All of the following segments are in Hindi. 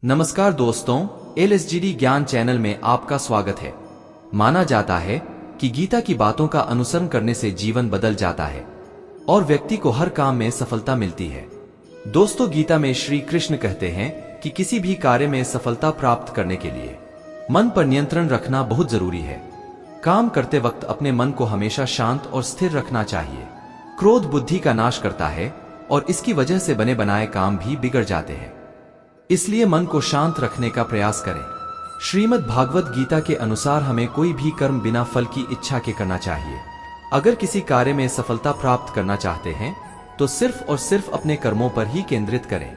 नमस्कार दोस्तों, LSGD ज्ञान चैनल में आपका स्वागत है। माना जाता है कि गीता की बातों का अनुसरण करने से जीवन बदल जाता है और व्यक्ति को हर काम में सफलता मिलती है। दोस्तों, गीता में श्री कृष्ण कहते हैं कि किसी भी कार्य में सफलता प्राप्त करने के लिए मन पर नियंत्रण रखना बहुत जरूरी है। काम करते वक्त अपने मन को हमेशा शांत और स्थिर रखना चाहिए। क्रोध बुद्धि का नाश करता है और इसकी वजह से बने बनाए काम भी बिगड़ जाते हैं। इसलिए मन को शांत रखने का प्रयास करें। श्रीमद् भागवत गीता के अनुसार हमें कोई भी कर्म बिना फल की इच्छा के करना चाहिए। अगर किसी कार्य में सफलता प्राप्त करना चाहते हैं तो सिर्फ और सिर्फ अपने कर्मों पर ही केंद्रित करें।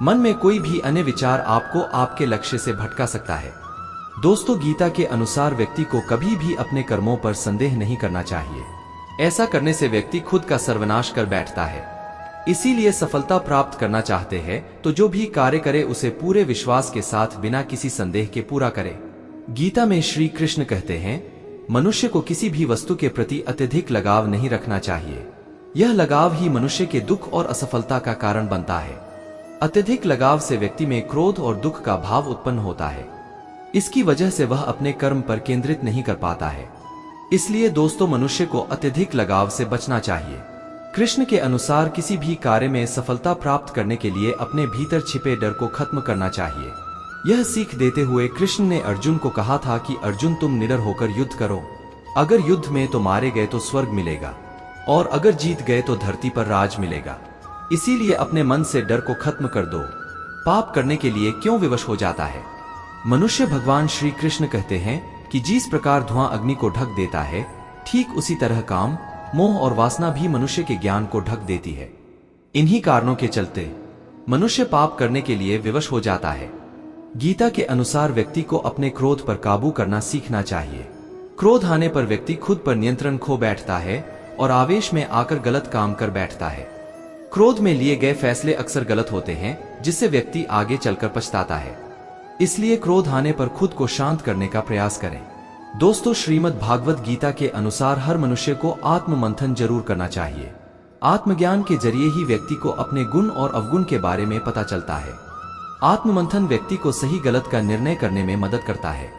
मन में कोई भी अन्य विचार आपको आपके लक्ष्य से भटका सकता है। दोस्तों, गीता के अनुसार व्यक्ति को कभी भी अपने कर्मों पर संदेह नहीं करना चाहिए। ऐसा करने से व्यक्ति खुद का सर्वनाश कर बैठता है। इसीलिए सफलता प्राप्त करना चाहते हैं तो जो भी कार्य करे उसे पूरे विश्वास के साथ बिना किसी संदेह के पूरा करे। गीता में श्री कृष्ण कहते हैं, मनुष्य को किसी भी वस्तु के प्रति अत्यधिक लगाव नहीं रखना चाहिए। यह लगाव ही मनुष्य के दुख और असफलता का कारण बनता है। अत्यधिक लगाव से व्यक्ति में क्रोध और दुख का भाव उत्पन्न होता है। इसकी वजह से वह अपने कर्म पर केंद्रित नहीं कर पाता है। इसलिए दोस्तों, मनुष्य को अत्यधिक लगाव से बचना चाहिए। कृष्ण के अनुसार किसी भी कार्य में सफलता प्राप्त करने के लिए अपने भीतर छिपे डर को खत्म करना चाहिए। यह सीख देते हुए कृष्ण ने अर्जुन को कहा था कि अर्जुन, तुम निडर होकर युद्ध करो। अगर युद्ध में तो मारे गए तो स्वर्ग मिलेगा और अगर जीत गए तो धरती पर राज मिलेगा। इसीलिए अपने मन से डर को खत्म कर दो। पाप करने के लिए क्यों विवश हो जाता है मनुष्य। भगवान श्री कृष्ण कहते हैं कि जिस प्रकार धुआं अग्नि को ढक देता है, ठीक उसी तरह काम, मोह और वासना भी मनुष्य के ज्ञान को ढक देती है। इन्हीं कारणों के चलते मनुष्य पाप करने के लिए विवश हो जाता है। गीता के अनुसार व्यक्ति को अपने क्रोध पर काबू करना सीखना चाहिए। क्रोध आने पर व्यक्ति खुद पर नियंत्रण खो बैठता है और आवेश में आकर गलत काम कर बैठता है। क्रोध में लिए गए फैसले अक्सर गलत होते हैं, जिससे व्यक्ति आगे चलकर पछताता है। इसलिए क्रोध आने पर खुद को शांत करने का प्रयास करें। दोस्तों, श्रीमद् भागवत गीता के अनुसार हर मनुष्य को आत्म मंथन जरूर करना चाहिए। आत्मज्ञान के जरिए ही व्यक्ति को अपने गुण और अवगुण के बारे में पता चलता है। आत्म मंथन व्यक्ति को सही गलत का निर्णय करने में मदद करता है।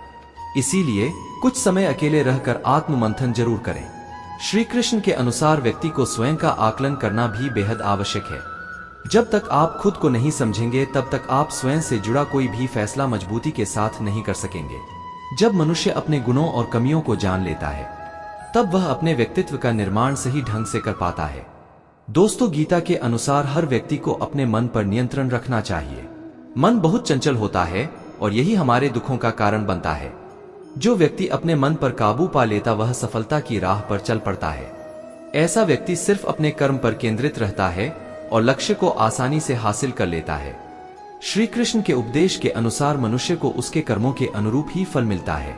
इसीलिए कुछ समय अकेले रहकर आत्म मंथन जरूर करें। श्री कृष्ण के अनुसार व्यक्ति को स्वयं का आकलन करना भी बेहद आवश्यक है। जब तक आप खुद को नहीं समझेंगे तब तक आप स्वयं से जुड़ा कोई भी फैसला मजबूती के साथ नहीं कर सकेंगे। जब मनुष्य अपने गुणों और कमियों को जान लेता है तब वह अपने व्यक्तित्व का निर्माण सही ढंग से कर पाता है। दोस्तों, गीता के अनुसार हर व्यक्ति को अपने मन पर नियंत्रण रखना चाहिए। मन बहुत चंचल होता है और यही हमारे दुखों का कारण बनता है। जो व्यक्ति अपने मन पर काबू पा लेता वह सफलता की राह पर चल पड़ता है। ऐसा व्यक्ति सिर्फ अपने कर्म पर केंद्रित रहता है और लक्ष्य को आसानी से हासिल कर लेता है। श्री कृष्ण के उपदेश के अनुसार मनुष्य को उसके कर्मों के अनुरूप ही फल मिलता है।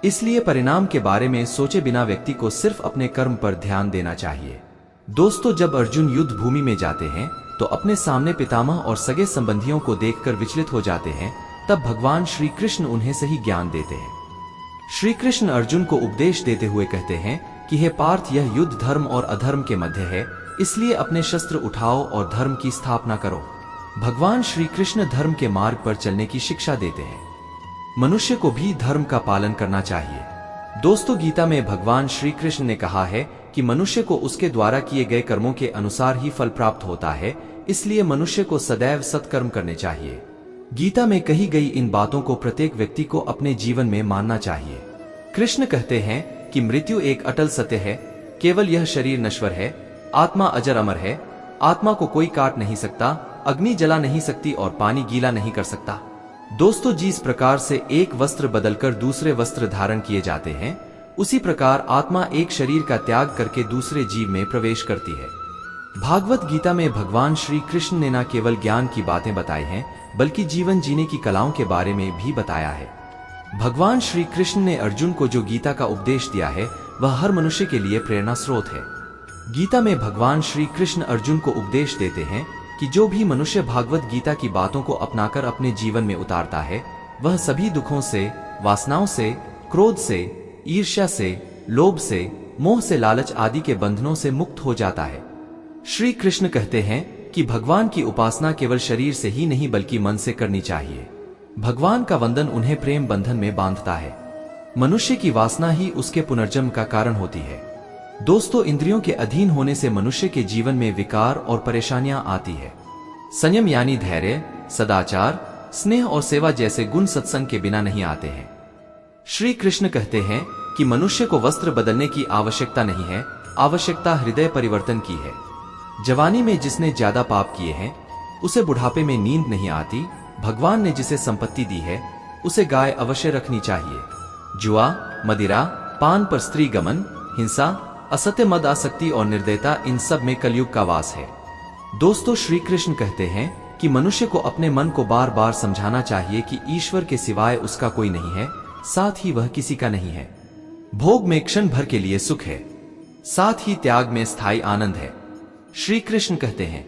इसलिए परिणाम के बारे में सोचे बिना व्यक्ति को सिर्फ अपने कर्म पर ध्यान देना चाहिए। दोस्तों, जब अर्जुन युद्ध भूमि में जाते हैं तो अपने सामने पितामह और सगे संबंधियों को देखकर विचलित हो जाते हैं। तब भगवान श्री कृष्ण उन्हें सही ज्ञान देते हैं। श्री कृष्ण अर्जुन को उपदेश देते हुए कहते हैं कि हे पार्थ, यह युद्ध धर्म और अधर्म के मध्य है, इसलिए अपने शस्त्र उठाओ और धर्म की स्थापना करो। भगवान श्री कृष्ण धर्म के मार्ग पर चलने की शिक्षा देते हैं। मनुष्य को भी धर्म का पालन करना चाहिए। दोस्तों, गीता में भगवान श्री कृष्ण ने कहा है कि मनुष्य को उसके द्वारा किए गए कर्मों के अनुसार ही फल प्राप्त होता है। इसलिए मनुष्य को सदैव सत्कर्म करने चाहिए। गीता में कही गई इन बातों को प्रत्येक व्यक्ति को अपने जीवन में मानना चाहिए। कृष्ण कहते हैं कि मृत्यु एक अटल सत्य है, केवल यह शरीर नश्वर है, आत्मा अजर अमर है। आत्मा को कोई काट नहीं सकता, अग्नि जला नहीं सकती और पानी गीला नहीं कर सकता। दोस्तों, जिस प्रकार से एक वस्त्र बदलकर दूसरे वस्त्र धारण किए जाते हैं, उसी प्रकार आत्मा एक शरीर का त्याग करके दूसरे जीव में प्रवेश करती है। भागवत गीता में भगवान श्री कृष्ण ने न केवल ज्ञान की बातें बताई हैं, बल्कि जीवन जीने की कलाओं के बारे में भी बताया है। भगवान श्री कृष्ण ने अर्जुन को जो गीता का उपदेश दिया है वह हर मनुष्य के लिए प्रेरणा स्रोत है। गीता में भगवान श्री कृष्ण अर्जुन को उपदेश देते हैं कि जो भी मनुष्य भागवत गीता की बातों को अपनाकर अपने जीवन में उतारता है वह सभी दुखों से, वासनाओं से, क्रोध से, ईर्ष्या से, लोभ से, मोह से, लालच आदि के बंधनों से मुक्त हो जाता है। श्री कृष्ण कहते हैं कि भगवान की उपासना केवल शरीर से ही नहीं बल्कि मन से करनी चाहिए। भगवान का वंदन उन्हें प्रेम बंधन में बांधता है। मनुष्य की वासना ही उसके पुनर्जन्म का कारण होती है। दोस्तों, इंद्रियों के अधीन होने से मनुष्य के जीवन में विकार और परेशानियां आती है। संयम यानी धैर्य, सदाचार, स्नेह और सेवा जैसे गुण सत्संग के बिना नहीं आते हैं। श्री कृष्ण कहते हैं कि मनुष्य को वस्त्र बदलने की आवश्यकता नहीं है, आवश्यकता हृदय परिवर्तन की है। जवानी में जिसने ज्यादा पाप किए हैं उसे बुढ़ापे में नींद नहीं आती। भगवान ने जिसे संपत्ति दी है उसे गाय अवश्य रखनी चाहिए। जुआ, मदिरा, पान पर स्त्री गमन, हिंसा, असत्य, मद, आसक्ति और निर्दयता, इन सब में कलयुग का वास है। दोस्तों, श्री कृष्ण कहते हैं कि मनुष्य को अपने मन को बार बार समझाना चाहिए कि ईश्वर के सिवाय उसका कोई नहीं है, साथ ही वह किसी का नहीं है। भोग में क्षण भर के लिए सुख है, साथ ही त्याग में स्थायी आनंद है। श्री कृष्ण कहते हैं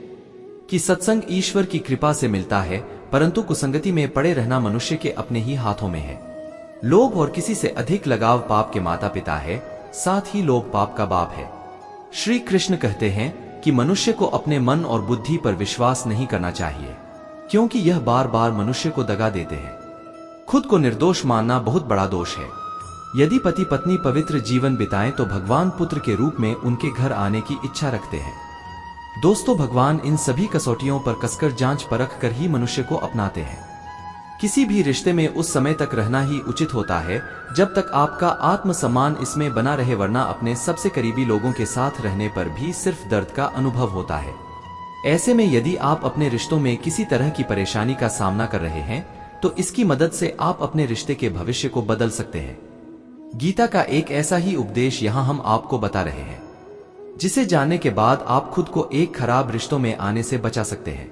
कि सत्संग ईश्वर की कृपा से मिलता है, परंतु कुसंगति में पड़े रहना मनुष्य के अपने ही हाथों में है। लोभ और किसी से अधिक लगाव पाप के माता पिता है, साथ ही लोभ पाप का बाप है। श्री कृष्ण कहते हैं कि मनुष्य को अपने मन और बुद्धि पर विश्वास नहीं करना चाहिए, क्योंकि यह बार बार मनुष्य को दगा देते हैं। खुद को निर्दोष मानना बहुत बड़ा दोष है। यदि पति पत्नी पवित्र जीवन बिताएं तो भगवान पुत्र के रूप में उनके घर आने की इच्छा रखते हैं। दोस्तों, भगवान इन सभी कसौटियों पर कसकर जांच परख कर ही मनुष्य को अपनाते हैं। किसी भी रिश्ते में उस समय तक रहना ही उचित होता है जब तक आपका आत्मसम्मान इसमें बना रहे, वरना अपने सबसे करीबी लोगों के साथ रहने पर भी सिर्फ दर्द का अनुभव होता है। ऐसे में यदि आप अपने रिश्तों में किसी तरह की परेशानी का सामना कर रहे हैं तो इसकी मदद से आप अपने रिश्ते के भविष्य को बदल सकते हैं। गीता का एक ऐसा ही उपदेश यहाँ हम आपको बता रहे हैं, जिसे जानने के बाद आप खुद को एक खराब रिश्तों में आने से बचा सकते हैं।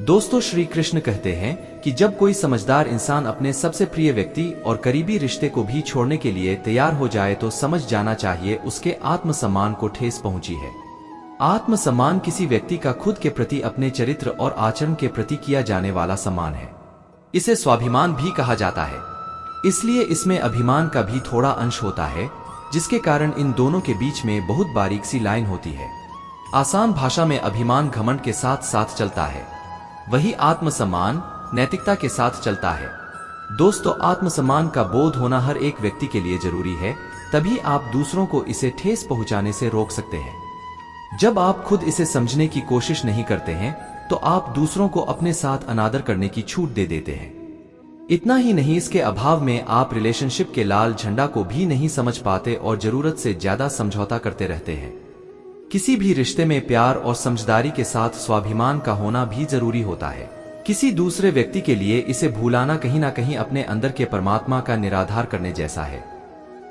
दोस्तों, श्री कृष्ण कहते हैं कि जब कोई समझदार इंसान अपने सबसे प्रिय व्यक्ति और करीबी रिश्ते को भी छोड़ने के लिए तैयार हो जाए तो समझ जाना चाहिए उसके आत्मसम्मान को ठेस पहुंची है। आत्मसम्मान किसी व्यक्ति का खुद के प्रति अपने चरित्र और आचरण के प्रति किया जाने वाला सम्मान है। इसे स्वाभिमान भी कहा जाता है, इसलिए इसमें अभिमान का भी थोड़ा अंश होता है, जिसके कारण इन दोनों के बीच में बहुत बारीक सी लाइन होती है। आसान भाषा में अभिमान घमंड के साथ साथ चलता है, वही आत्मसम्मान नैतिकता के साथ चलता है। दोस्तों, आत्मसम्मान का बोध होना हर एक व्यक्ति के लिए जरूरी है, तभी आप दूसरों को इसे ठेस पहुंचाने से रोक सकते हैं। जब आप खुद इसे समझने की कोशिश नहीं करते हैं तो आप दूसरों को अपने साथ अनादर करने की छूट दे देते हैं। इतना ही नहीं, इसके अभाव में आप रिलेशनशिप के लाल झंडा को भी नहीं समझ पाते और जरूरत से ज्यादा समझौता करते रहते हैं। किसी भी रिश्ते में प्यार और समझदारी के साथ स्वाभिमान का होना भी जरूरी होता है। किसी दूसरे व्यक्ति के लिए इसे भूलाना कहीं ना कहीं अपने अंदर के परमात्मा का निराधार करने जैसा है।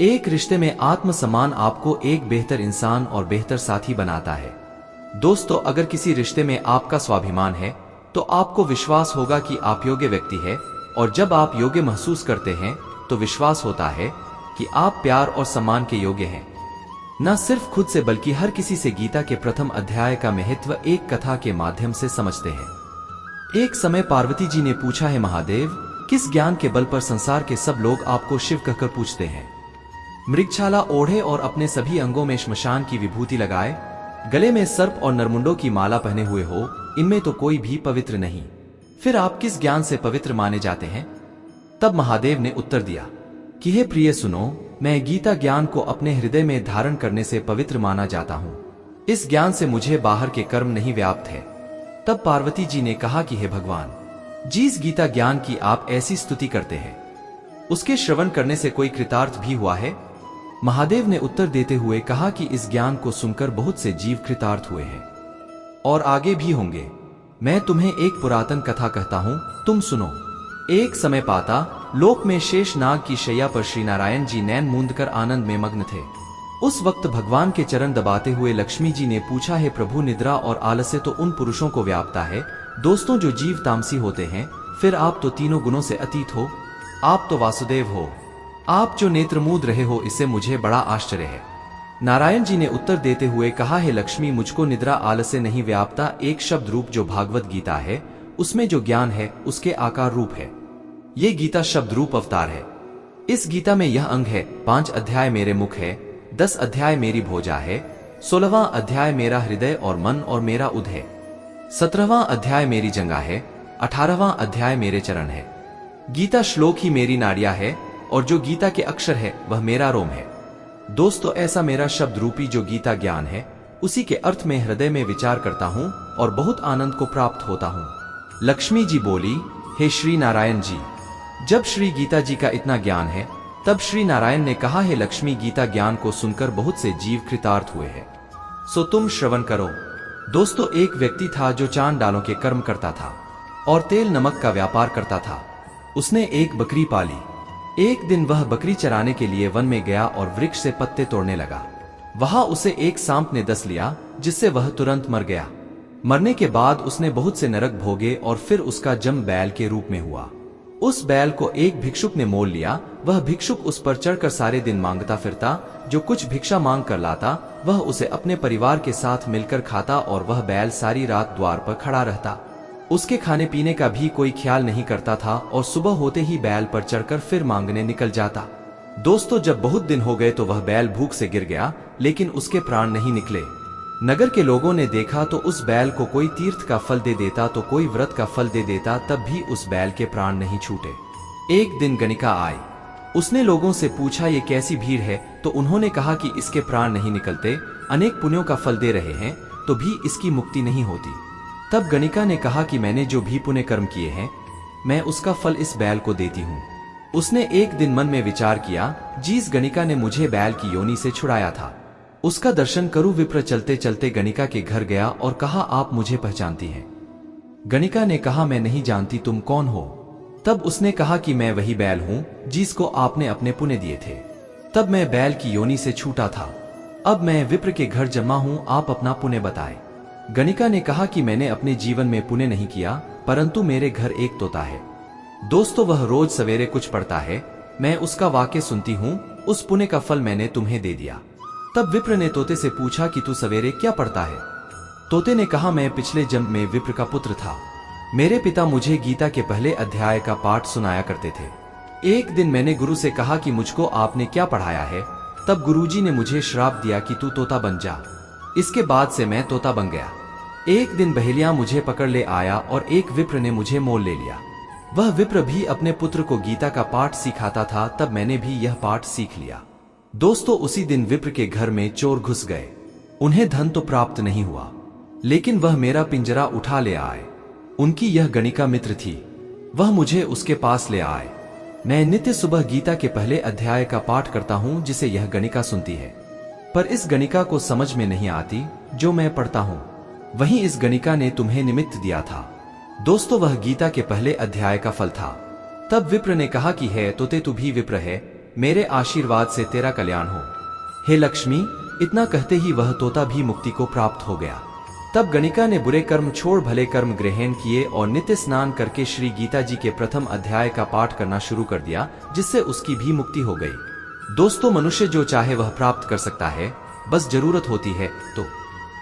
एक रिश्ते में आत्मसम्मान आपको एक बेहतर इंसान और बेहतर साथी बनाता है। दोस्तों, अगर किसी रिश्ते में आपका स्वाभिमान है तो आपको विश्वास होगा कि आप योग्य व्यक्ति है, और जब आप योग्य महसूस करते हैं तो विश्वास होता है कि आप प्यार और सम्मान के योग्य हैं, न सिर्फ खुद से बल्कि हर किसी से। गीता के प्रथम अध्याय का महत्व एक कथा के माध्यम से समझते हैं। एक समय पार्वती जी ने पूछा है, महादेव, किस ज्ञान के बल पर संसार के सब लोग आपको शिव कहकर पूछते हैं? मृगछाला ओढ़े और अपने सभी अंगों में श्मशान की विभूति लगाए, गले में सर्प और नरमुंडों की माला पहने हुए हो, इनमें तो कोई भी पवित्र नहीं, फिर आप किस ज्ञान से पवित्र माने जाते हैं? तब महादेव ने उत्तर दिया कि हे प्रिय, सुनो, मैं गीता ज्ञान को अपने हृदय में धारण करने से पवित्र माना जाता हूँ। इस ज्ञान से मुझे बाहर के कर्म नहीं व्याप्त है। तब पार्वती जी ने कहा कि हे भगवान, जिस गीता ज्ञान की आप ऐसी स्तुति करते हैं, उसके श्रवण करने से कोई कृतार्थ भी हुआ है? महादेव ने उत्तर देते हुए कहा कि इस ज्ञान को सुनकर बहुत से जीव कृतार्थ हुए हैं और आगे भी होंगे। मैं तुम्हें एक पुरातन कथा कहता हूँ, तुम सुनो। एक समय पाता लोक में शेष नाग की शैया पर श्री नारायण जी नैन मूंदकर आनंद में मग्न थे। उस वक्त भगवान के चरण दबाते हुए लक्ष्मी जी ने पूछा, है प्रभु, निद्रा और आलस्य तो उन पुरुषों को व्यापता है दोस्तों जो जीव तामसी होते हैं, फिर आप तो तीनों गुणों से अतीत हो, आप तो वासुदेव हो, आप जो नेत्र मूंद रहे हो, इससे मुझे बड़ा आश्चर्य है। नारायण जी ने उत्तर देते हुए कहा, है लक्ष्मी, मुझको निद्रा आलस्य नहीं व्यापता। एक शब्द रूप जो भागवत गीता है उसमें जो ज्ञान है उसके आकार रूप है। ये गीता शब्द रूप अवतार है। इस गीता में यह अंग है, 5 अध्याय मेरे मुख है, 10 अध्याय मेरी भोजा है, 16वां अध्याय मेरा हृदय और मन और मेरा उद है, 17वां अध्याय मेरी जंगा है, 18वां अध्याय मेरे चरण है, गीता श्लोक ही मेरी नाड़िया है और जो गीता के अक्षर है वह मेरा रोम है। दोस्तों, ऐसा मेरा शब्द रूपी जो गीता ज्ञान है, उसी के अर्थ में हृदय में विचार करता हूँ और बहुत आनंद को प्राप्त होता हूँ। लक्ष्मी जी बोली, हे श्री नारायण जी, जब श्री गीता जी का इतना ज्ञान है, तब श्री नारायण ने कहा, हे लक्ष्मी, गीता ज्ञान को सुनकर बहुत से जीव कृतार्थ हुए हैं, सो तुम श्रवण करो। दोस्तों, एक व्यक्ति था जो चांद डालों के कर्म करता था और तेल नमक का व्यापार करता था। उसने एक बकरी पाली। एक दिन वह बकरी चराने के लिए वन में गया और वृक्ष से पत्ते तोड़ने लगा। वहां उसे एक सांप ने डस लिया, जिससे वह तुरंत मर गया। मरने के बाद उसने बहुत से नरक भोगे और फिर उसका जन्म बैल के रूप में हुआ। उस बैल को एक भिक्षुक ने मोल लिया। वह भिक्षुक उस पर चढ़कर सारे दिन मांगता फिरता। जो कुछ भिक्षा मांग कर लाता वह उसे अपने परिवार के साथ मिलकर खाता और वह बैल सारी रात द्वार पर खड़ा रहता। उसके खाने पीने का भी कोई ख्याल नहीं करता था और सुबह होते ही बैल पर चढ़कर फिर मांगने निकल जाता। दोस्तों, जब बहुत दिन हो गए तो वह बैल भूख से गिर गया, लेकिन उसके प्राण नहीं निकले। नगर के लोगों ने देखा तो उस बैल को कोई तीर्थ का फल दे देता तो कोई व्रत का फल दे देता, तब भी उस बैल के प्राण नहीं छूटे। एक दिन गणिका आई। उसने लोगों से पूछा, ये कैसी भीड़ है? तो उन्होंने कहा कि इसके प्राण नहीं निकलते, अनेक पुण्यों का फल दे रहे हैं तो भी इसकी मुक्ति नहीं होती। तब गणिका ने कहा कि मैंने जो भी पुण्य कर्म किए हैं, मैं उसका फल इस बैल को देती हूँ। उसने एक दिन मन में विचार किया, जिस गणिका ने मुझे बैल की योनि से छुड़ाया था, उसका दर्शन करूं। विप्र चलते चलते गणिका के घर गया और कहा, आप मुझे पहचानती हैं? गणिका ने कहा, मैं नहीं जानती, तुम कौन हो? तब उसने कहा कि मैं वही बैल हूं जिसको आपने अपने पुण्य दिए थे। तब मैं बैल की योनि से छूटा था। अब मैं विप्र के घर जमा हूं, आप अपना पुण्य बताएं। गणिका ने कहा कि मैंने अपने जीवन में पुण्य नहीं किया, परंतु मेरे घर एक तोता है। दोस्तों, वह रोज सवेरे कुछ पढ़ता है, मैं उसका वाक्य सुनती हूँ, उस पुण्य का फल मैंने तुम्हें दे दिया। तब विप्र ने तोते से पूछा कि तू सवेरे क्या पढ़ता है? तोते ने कहा, मैं पिछले जन्म में विप्र का पुत्र था। मेरे पिता मुझे गीता के पहले अध्याय का पाठ सुनाया करते थे। एक दिन मैंने गुरु से कहा कि मुझको आपने क्या पढ़ाया है? तब गुरुजी ने मुझे श्राप दिया कि तू तोता बन जा। इसके बाद से मैं तोता बन गया। एक दिन बहेलिया मुझे पकड़ ले आया और एक विप्र ने मुझे मोल ले लिया। वह विप्र भी अपने पुत्र को गीता का पाठ सिखाता था। तब मैंने भी यह पाठ सीख लिया। दोस्तों, उसी दिन विप्र के घर में चोर घुस गए। उन्हें धन तो प्राप्त नहीं हुआ, लेकिन वह मेरा पिंजरा उठा ले आए। उनकी यह गणिका मित्र थी। वह मुझे उसके पास ले आए। मैं नित्य सुबह गीता के पहले अध्याय का पाठ करता हूँ, जिसे यह गणिका सुनती है, पर इस गणिका को समझ में नहीं आती जो मैं पढ़ता हूँ। वहीं इस गणिका ने तुम्हें निमित्त दिया था। दोस्तों, वह गीता के पहले अध्याय का फल था। तब विप्र ने कहा कि है तोते, तू भी विप्र है, मेरे आशीर्वाद से तेरा कल्याण हो। हे लक्ष्मी, इतना कहते ही वह तोता भी मुक्ति को प्राप्त हो गया। तब गणिका ने बुरे कर्म छोड़ भले कर्म ग्रहण किए और नित्य स्नान करके श्री गीता जी के प्रथम अध्याय का पाठ करना शुरू कर दिया, जिससे उसकी भी मुक्ति हो गई। दोस्तों, मनुष्य जो चाहे वह प्राप्त कर सकता है, बस जरूरत होती है तो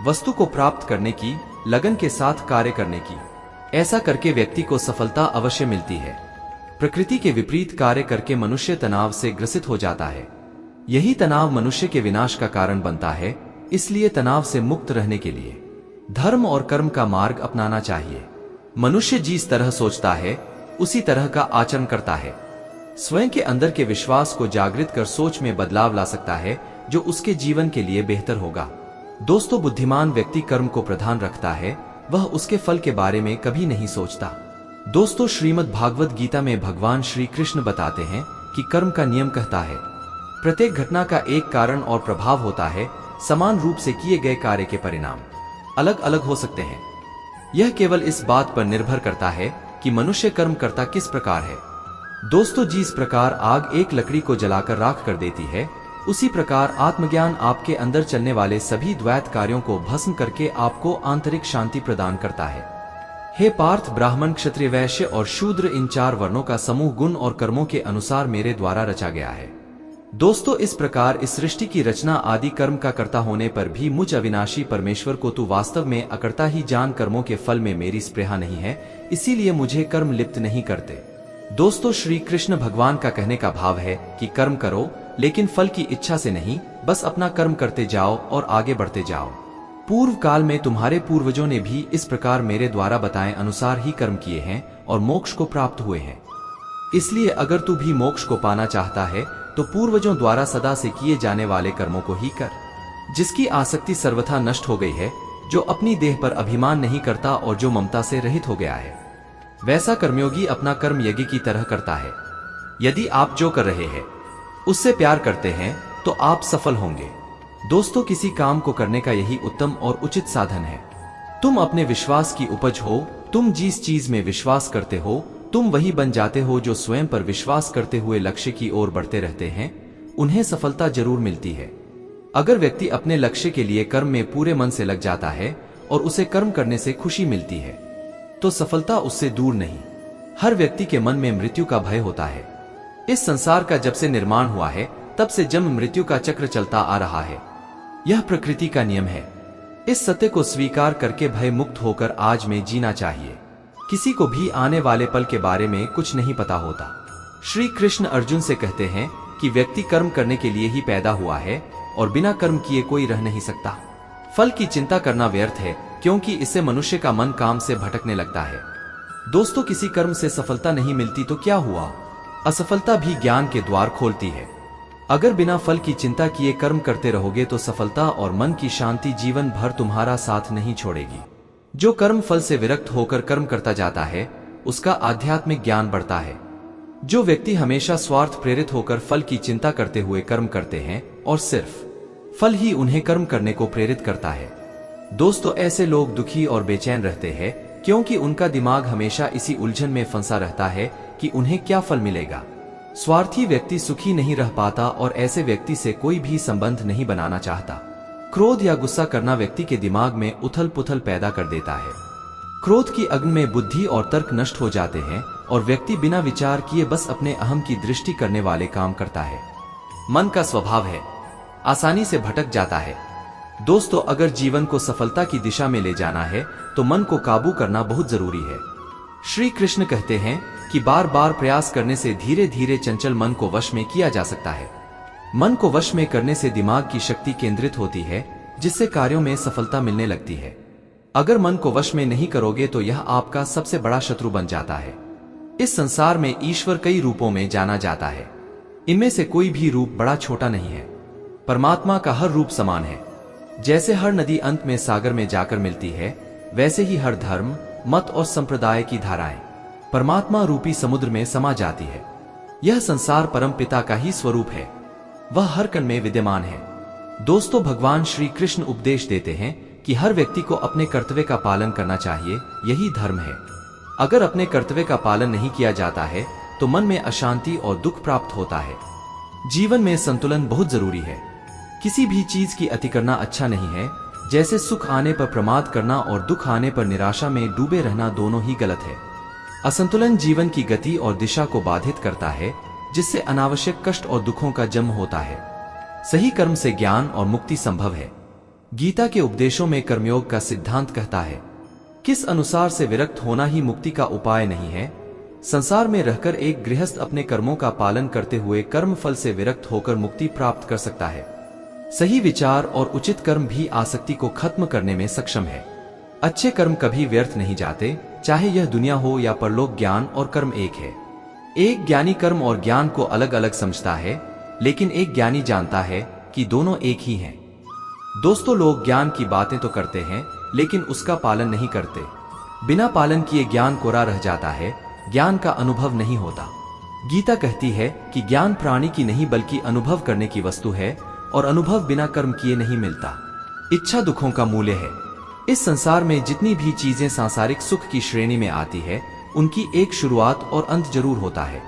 वस्तु को प्राप्त करने की, लगन के साथ कार्य करने की। ऐसा करके व्यक्ति को सफलता अवश्य मिलती है। प्रकृति के विपरीत कार्य करके मनुष्य तनाव से ग्रसित हो जाता है। यही तनाव मनुष्य के विनाश का कारण बनता है। इसलिए तनाव से मुक्त रहने के लिए धर्म और कर्म का मार्ग अपनाना चाहिए। मनुष्य जिस तरह सोचता है उसी तरह का आचरण करता है। स्वयं के अंदर के विश्वास को जागृत कर सोच में बदलाव ला सकता है, जो उसके जीवन के लिए बेहतर होगा। दोस्तों, बुद्धिमान व्यक्ति कर्म को प्रधान रखता है, वह उसके फल के बारे में कभी नहीं सोचता। दोस्तों, श्रीमद् भागवत गीता में भगवान श्री कृष्ण बताते हैं कि कर्म का नियम कहता है, प्रत्येक घटना का एक कारण और प्रभाव होता है। समान रूप से किए गए कार्य के परिणाम अलग अलग हो सकते हैं। यह केवल इस बात पर निर्भर करता है कि मनुष्य कर्म करता किस प्रकार है। दोस्तों, जिस प्रकार आग एक लकड़ी को जलाकर राख कर देती है, उसी प्रकार आत्मज्ञान आपके अंदर चलने वाले सभी द्वैत कार्यों को भस्म करके आपको आंतरिक शांति प्रदान करता है। हे पार्थ, ब्राह्मण, क्षत्रिय, वैश्य और शूद्र, इन चार वर्णों का समूह गुण और कर्मों के अनुसार मेरे द्वारा रचा गया है। दोस्तों, इस प्रकार इस सृष्टि की रचना आदि कर्म का कर्ता होने पर भी मुझ अविनाशी परमेश्वर को तू वास्तव में अकर्ता ही जान। कर्मों के फल में मेरी स्पृहा नहीं है, इसीलिए मुझे कर्म लिप्त नहीं करते। दोस्तों, श्री कृष्ण भगवान का कहने का भाव है कि कर्म करो, लेकिन फल की इच्छा से नहीं, बस अपना कर्म करते जाओ और आगे बढ़ते जाओ। पूर्व काल में तुम्हारे पूर्वजों ने भी इस प्रकार मेरे द्वारा बताए अनुसार ही कर्म किए हैं और मोक्ष को प्राप्त हुए हैं। इसलिए अगर तू भी मोक्ष को पाना चाहता है तो पूर्वजों द्वारा सदा से किए जाने वाले कर्मों को ही कर। जिसकी आसक्ति सर्वथा नष्ट हो गई है, जो अपनी देह पर अभिमान नहीं करता और जो ममता से रहित हो गया है, वैसा कर्मयोगी अपना कर्म यज्ञ की तरह करता है। यदि आप जो कर रहे हैं उससे प्यार करते हैं तो आप सफल होंगे। दोस्तों, किसी काम को करने का यही उत्तम और उचित साधन है। तुम अपने विश्वास की उपज हो। तुम जिस चीज में विश्वास करते हो तुम वही बन जाते हो। जो स्वयं पर विश्वास करते हुए लक्ष्य की ओर बढ़ते रहते हैं उन्हें सफलता जरूर मिलती है। अगर व्यक्ति अपने लक्ष्य के लिए कर्म में पूरे मन से लग जाता है और उसे कर्म करने से खुशी मिलती है तो सफलता उससे दूर नहीं। हर व्यक्ति के मन में मृत्यु का भय होता है। इस संसार का जब से निर्माण हुआ है तब से जन्म मृत्यु का चक्र चलता आ रहा है। यह प्रकृति का नियम है। इस सत्य को स्वीकार करके भय मुक्त होकर आज में जीना चाहिए। किसी को भी आने वाले पल के बारे में कुछ नहीं पता होता। श्री कृष्ण अर्जुन से कहते हैं कि व्यक्ति कर्म करने के लिए ही पैदा हुआ है और बिना कर्म किए कोई रह नहीं सकता। फल की चिंता करना व्यर्थ है, क्योंकि इससे मनुष्य का मन काम से भटकने लगता है। दोस्तों, किसी कर्म से सफलता नहीं मिलती तो क्या हुआ? असफलता भी ज्ञान के द्वार खोलती है। अगर बिना फल की चिंता किए कर्म करते रहोगे तो सफलता और मन की शांति जीवन भर तुम्हारा साथ नहीं छोड़ेगी। जो कर्म फल से विरक्त होकर कर्म करता जाता है उसका आध्यात्मिक ज्ञान बढ़ता है। जो व्यक्ति हमेशा स्वार्थ प्रेरित होकर फल की चिंता करते हुए कर्म करते हैं और सिर्फ फल ही उन्हें कर्म करने को प्रेरित करता है। दोस्तों, ऐसे लोग दुखी और बेचैन रहते हैं क्योंकि उनका दिमाग हमेशा इसी उलझन में फंसा रहता है कि उन्हें क्या फल मिलेगा। स्वार्थी व्यक्ति सुखी नहीं रह पाता और ऐसे व्यक्ति से कोई भी संबंध नहीं बनाना चाहता। क्रोध या गुस्सा करना व्यक्ति के दिमाग में उथल पुथल पैदा कर देता है। क्रोध की अग्नि में बुद्धि और तर्क नष्ट हो जाते हैं और व्यक्ति बिना विचार किए बस अपने अहम की दृष्टि करने वाले काम करता है। मन का स्वभाव है, आसानी से भटक जाता है। दोस्तों, अगर जीवन को सफलता की दिशा में ले जाना है तो मन को काबू करना बहुत जरूरी है। श्री कृष्ण कहते हैं कि बार बार प्रयास करने से धीरे धीरे चंचल मन को वश में किया जा सकता है। मन को वश में करने से दिमाग की शक्ति केंद्रित होती है, जिससे कार्यों में सफलता मिलने लगती है। अगर मन को वश में नहीं करोगे तो यह आपका सबसे बड़ा शत्रु बन जाता है। इस संसार में ईश्वर कई रूपों में जाना जाता है। इनमें से कोई भी रूप बड़ा छोटा नहीं है। परमात्मा का हर रूप समान है। जैसे हर नदी अंत में सागर में जाकर मिलती है, वैसे ही हर धर्म, मत और संप्रदाय की धाराएं परमात्मा रूपी समुद्र में समा जाती है। यह संसार परम पिता का ही स्वरूप है। वह हर कण में विद्यमान है। दोस्तों, भगवान श्री कृष्ण उपदेश देते हैं कि हर व्यक्ति को अपने कर्तव्य का पालन करना चाहिए, यही धर्म है। अगर अपने कर्तव्य का पालन नहीं किया जाता है तो मन में अशांति और दुख प्राप्त होता है। जीवन में संतुलन बहुत जरूरी है। किसी भी चीज की अति करना अच्छा नहीं है। जैसे सुख आने पर प्रमाद करना और दुख आने पर निराशा में डूबे रहना दोनों ही गलत है। असंतुलन जीवन की गति और दिशा को बाधित करता है, जिससे अनावश्यक कष्ट और दुखों का जन्म होता है। सही कर्म से ज्ञान और मुक्ति संभव है। गीता के उपदेशों में कर्मयोग का सिद्धांत कहता है, किस अनुसार से विरक्त होना ही मुक्ति का उपाय नहीं है। संसार में रहकर एक गृहस्थ अपने कर्मों का पालन करते हुए कर्म फल से विरक्त होकर मुक्ति प्राप्त कर सकता है। सही विचार और उचित कर्म भी आसक्ति को खत्म करने में सक्षम है। अच्छे कर्म कभी व्यर्थ नहीं जाते, चाहे यह दुनिया हो या परलोक। ज्ञान और कर्म एक है। एक ज्ञानी कर्म और ज्ञान को अलग अलग समझता है, लेकिन एक ज्ञानी जानता है कि दोनों एक ही हैं। दोस्तों, लोग ज्ञान की बातें तो करते हैं लेकिन उसका पालन नहीं करते। बिना पालन किए ज्ञान कोरा रह जाता है, ज्ञान का अनुभव नहीं होता। गीता कहती है कि ज्ञान प्राणी की नहीं बल्कि अनुभव करने की वस्तु है और अनुभव बिना कर्म किए नहीं मिलता। इच्छा दुखों का मूल्य है। इस संसार में जितनी भी चीजें सांसारिक सुख की श्रेणी में आती है, उनकी एक शुरुआत और अंत जरूर होता है।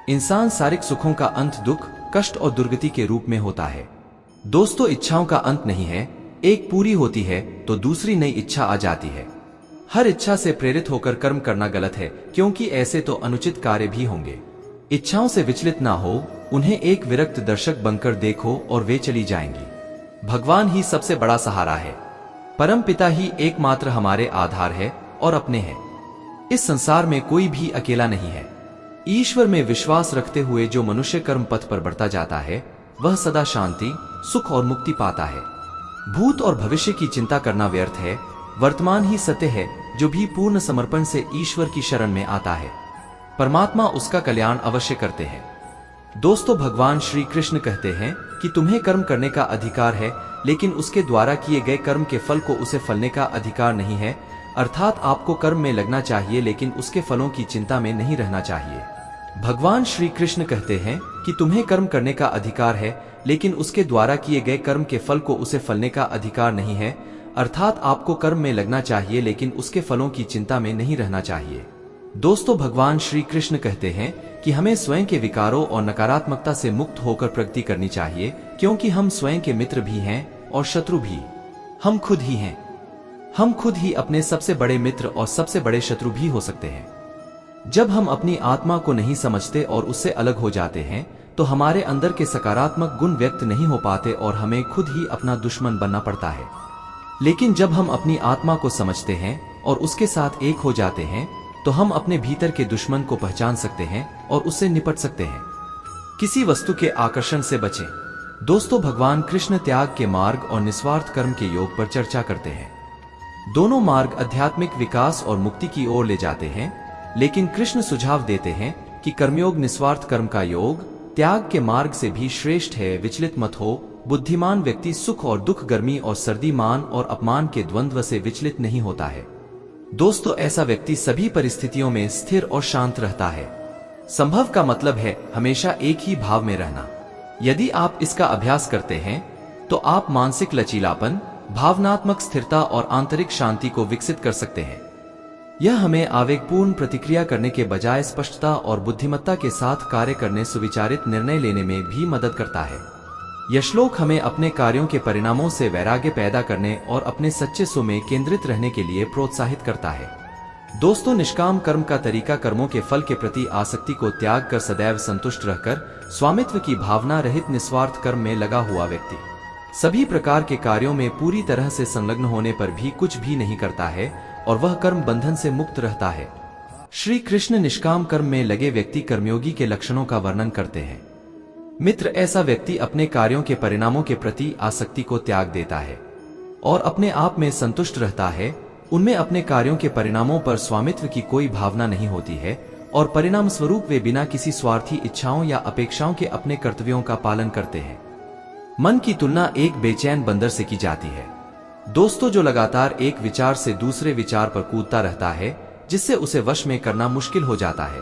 इंसान सारिक सुखों का अंत दुख, कष्ट और दुर्गति के रूप में होता है। दोस्तों, इच्छाओं का अंत नहीं है। एक पूरी होती है तो दूसरी नई इच्छा आ जाती है। हर इच्छा से प्रेरित होकर कर्म करना गलत है, क्योंकि ऐसे तो अनुचित कार्य भी होंगे। इच्छाओं से विचलित ना हो, उन्हें एक विरक्त दर्शक बनकर देखो और वे चली जाएंगी। भगवान ही सबसे बड़ा सहारा है। परम पिता ही एकमात्र हमारे आधार है और अपने हैं। इस संसार में कोई भी अकेला नहीं है। ईश्वर में विश्वास रखते हुए जो मनुष्य कर्म पथ पर बढ़ता जाता है, वह सदा शांति, सुख और मुक्ति पाता है। भूत और भविष्य की चिंता करना व्यर्थ है। वर्तमान ही सत्य है। जो भी पूर्ण समर्पण से ईश्वर की शरण में आता है, परमात्मा उसका कल्याण अवश्य करते हैं। दोस्तों, भगवान श्री कृष्ण कहते हैं कि तुम्हें कर्म करने का अधिकार है, लेकिन उसके द्वारा किए गए कर्म के फल को उसे फलने का अधिकार नहीं है। अर्थात आपको कर्म में लगना चाहिए, लेकिन उसके फलों की चिंता में नहीं रहना चाहिए। भगवान श्री कृष्ण कहते हैं कि तुम्हें कर्म करने का अधिकार है, लेकिन उसके द्वारा किए गए कर्म के फल को उसे फलने का अधिकार नहीं है। अर्थात आपको कर्म में लगना चाहिए, लेकिन उसके फलों की चिंता में नहीं रहना चाहिए। दोस्तों, भगवान श्री कृष्ण कहते हैं कि हमें स्वयं के विकारों और नकारात्मकता से मुक्त होकर प्रगति करनी चाहिए, क्योंकि हम स्वयं के मित्र भी हैं और शत्रु भी। हम खुद ही हैं। हम खुद ही अपने सबसे बड़े मित्र और सबसे बड़े शत्रु भी हो सकते हैं। जब हम अपनी आत्मा को नहीं समझते और उससे अलग हो जाते हैं, तो हमारे अंदर के सकारात्मक गुण व्यक्त नहीं हो पाते और हमें खुद ही अपना दुश्मन बनना पड़ता है। लेकिन जब हम अपनी आत्मा को समझते हैं और उसके साथ एक हो जाते हैं, तो हम अपने भीतर के दुश्मन को पहचान सकते हैं और उससे निपट सकते हैं। किसी वस्तु के आकर्षण से बचें। दोस्तों, भगवान कृष्ण त्याग के मार्ग और निस्वार्थ कर्म के योग पर चर्चा करते हैं। दोनों मार्ग आध्यात्मिक विकास और मुक्ति की ओर ले जाते हैं, लेकिन कृष्ण सुझाव देते हैं कि कर्मयोग निस्वार्थ कर्म का योग त्याग के मार्ग से भी श्रेष्ठ है। विचलित मत हो। बुद्धिमान व्यक्ति सुख और दुख, गर्मी और सर्दी, मान और अपमान के द्वंद्व से विचलित नहीं होता है। दोस्तों, ऐसा व्यक्ति सभी परिस्थितियों में स्थिर और शांत रहता है। संभव का मतलब है हमेशा एक ही भाव में रहना। यदि आप इसका अभ्यास करते हैं, तो आप मानसिक लचीलापन, भावनात्मक स्थिरता और आंतरिक शांति को विकसित कर सकते हैं। यह हमें आवेगपूर्ण प्रतिक्रिया करने के बजाय स्पष्टता और बुद्धिमत्ता के साथ कार्य करने, सुविचारित निर्णय लेने में भी मदद करता है। यह श्लोक हमें अपने कार्यों के परिणामों से वैराग्य पैदा करने और अपने सच्चे स्व में केंद्रित रहने के लिए प्रोत्साहित करता है। दोस्तों, निष्काम कर्म का तरीका कर्मों के फल के प्रति आसक्ति को त्याग कर सदैव संतुष्ट रहकर स्वामित्व की भावना रहित निस्वार्थ कर्म में लगा हुआ व्यक्ति सभी प्रकार के कार्यों में पूरी तरह से संलग्न होने पर भी कुछ भी नहीं करता है और वह कर्म बंधन से मुक्त रहता है। श्री कृष्ण निष्काम कर्म में लगे व्यक्ति कर्मयोगी के लक्षणों का वर्णन करते हैं। मित्र, ऐसा व्यक्ति अपने कार्यों के परिणामों के प्रति आसक्ति को त्याग देता है और अपने आप में संतुष्ट रहता है। उनमें अपने कार्यों के परिणामों पर स्वामित्व की कोई भावना नहीं होती है और परिणाम स्वरूप वे बिना किसी स्वार्थी इच्छाओं या अपेक्षाओं के अपने कर्तव्यों का पालन करते हैं। मन की तुलना एक बेचैन बंदर से की जाती है। दोस्तों, जो लगातार एक विचार से दूसरे विचार पर कूदता रहता है, जिससे उसे वश में करना मुश्किल हो जाता है।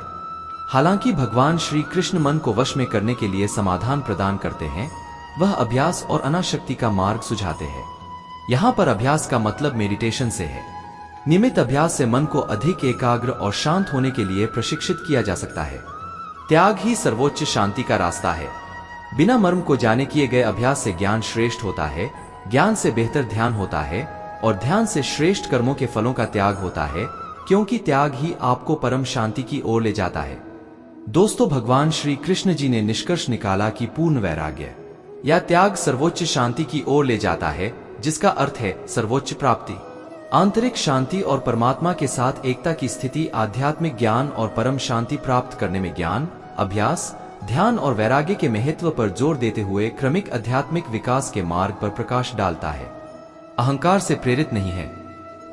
हालांकि भगवान श्री कृष्ण मन को वश में करने के लिए समाधान प्रदान करते हैं। वह अभ्यास और अनाशक्ति का मार्ग सुझाते हैं। यहाँ पर अभ्यास का मतलब मेडिटेशन से है। नियमित अभ्यास से मन को अधिक एकाग्र और शांत होने के लिए प्रशिक्षित किया जा सकता है। त्याग ही सर्वोच्च शांति का रास्ता है। बिना मर्म को जाने किए गए अभ्यास से ज्ञान श्रेष्ठ होता है, ज्ञान से बेहतर ध्यान होता है और ध्यान से श्रेष्ठ कर्मों के फलों का त्याग होता है, क्योंकि त्याग ही आपको परम शांति की ओर ले जाता है। दोस्तों, भगवान श्री कृष्ण जी ने निष्कर्ष निकाला कि पूर्ण वैराग्य या त्याग सर्वोच्च शांति की ओर ले जाता है, जिसका अर्थ है सर्वोच्च प्राप्ति, आंतरिक शांति और परमात्मा के साथ एकता की स्थिति। आध्यात्मिक ज्ञान और परम शांति प्राप्त करने में ज्ञान, अभ्यास, ध्यान और वैराग्य के महत्व पर जोर देते हुए क्रमिक आध्यात्मिक विकास के मार्ग पर प्रकाश डालता है। अहंकार से प्रेरित नहीं है,